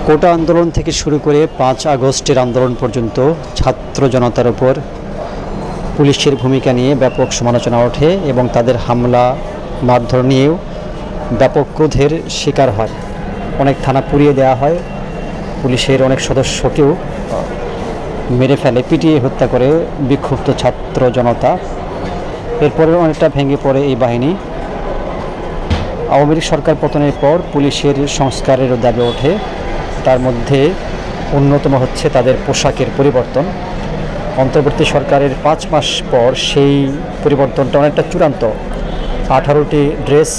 কোটা আন্দোলন থেকে শুরু করে 5 আগস্টের আন্দোলন পর্যন্ত ছাত্র জনতার উপর পুলিশের ভূমিকা নিয়ে ব্যাপক সমালোচনা ওঠে এবং তাদের হামলা মারধর নিয়েও ব্যাপক ক্রোধের শিকার হয়। অনেক থানা পুড়িয়ে দেওয়া হয়, পুলিশের অনেক সদস্যকেও মেরে ফেলে, পিটিয়ে হত্যা করে বিক্ষুব্ধ ছাত্র জনতা। এরপরে অনেকটা ভেঙে পড়ে এই বাহিনী। আওয়ামী লীগ সরকার পতনের পর পুলিশের সংস্কারেরও দাবি ওঠে। তার মধ্যে অন্যতম হচ্ছে তাদের পোশাকের পরিবর্তন। অন্তর্বর্তী সরকারের 5 মাস পর সেই পরিবর্তনটা অনেকটা চূড়ান্ত। 18টি ড্রেস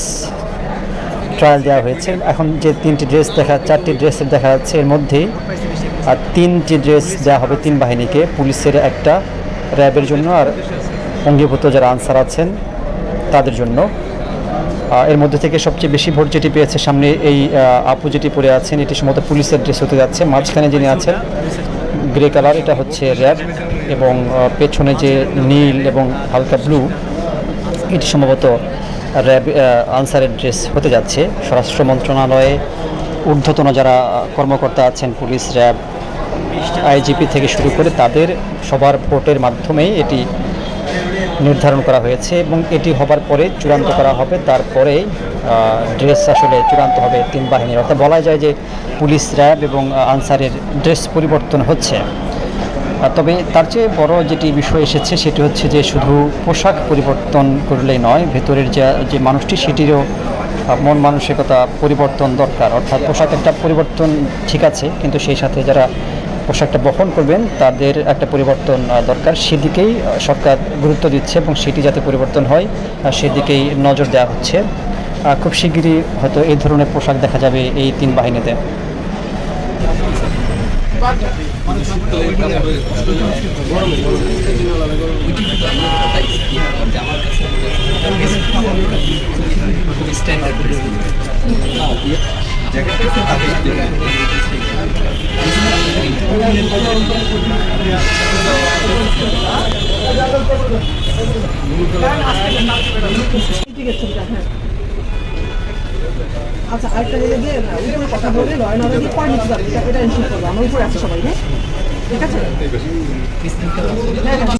ট্রায়াল দেওয়া হয়েছে। এখন যে 3টি ড্রেস 4টি ড্রেসের দেখা যাচ্ছে, এর মধ্যেই 3টি ড্রেস দেওয়া হবে 3 বাহিনীকে, পুলিশের একটা, র্যাবের জন্য, আর অঙ্গীভূত যারা আনসার আছেন তাদের জন্য। এর মধ্যে থেকে সবচেয়ে বেশি ভোট যেটি পেয়েছে সামনে এই আপু যেটি পরে আছেন, এটি সম্ভবত পুলিশের ড্রেস হতে যাচ্ছে। মাঝখানে যিনি আছেন গ্রে কালার, এটা হচ্ছে র্যাব, এবং পেছনে যে নীল এবং হালকা ব্লু, এটি সম্ভবত র্যাব আনসারের ড্রেস হতে যাচ্ছে। স্বরাষ্ট্র মন্ত্রণালয়ে ঊর্ধ্বতন যারা কর্মকর্তা আছেন, পুলিশ, র্যাব, আইজিপি থেকে শুরু করে তাদের সবার ভোটের মাধ্যমেই এটি নির্ধারণ করা হয়েছে এবং এটি হবার পরে চূড়ান্ত করা হবে। তারপরে ড্রেস আসলে চূড়ান্ত হবে 3 বাহিনীর। অর্থাৎ বলা যায় যে পুলিশ, র্যাব এবং আনসারের ড্রেস পরিবর্তন হচ্ছে। তবে তার চেয়ে বড় যেটি বিষয় এসেছে সেটি হচ্ছে যে শুধু পোশাক পরিবর্তন করলেই নয়, ভেতরের যে মানুষটি সেটিরও মন মানসিকতা পরিবর্তন দরকার। অর্থাৎ পোশাক একটা পরিবর্তন ঠিক আছে, কিন্তু সেই সাথে যারা পোশাকটা বহন করবেন তাদের একটা পরিবর্তন দরকার। সেদিকেই সরকার গুরুত্ব দিচ্ছে এবং সেটি যাতে পরিবর্তন হয় সেদিকেই নজর দেওয়া হচ্ছে। খুব শিগগিরই হয়তো এই ধরনের পোশাক দেখা যাবে এই 3 বাহিনীতে। আচ্ছা, আরেকটা জায়গায় দিয়ে উপরে কথা বলে লয় না দিয়ে পরে নিতে যাবে, এটা এনশিওর করবো। আমরা উপরে আছি সবাই, হ্যাঁ, ঠিক আছে।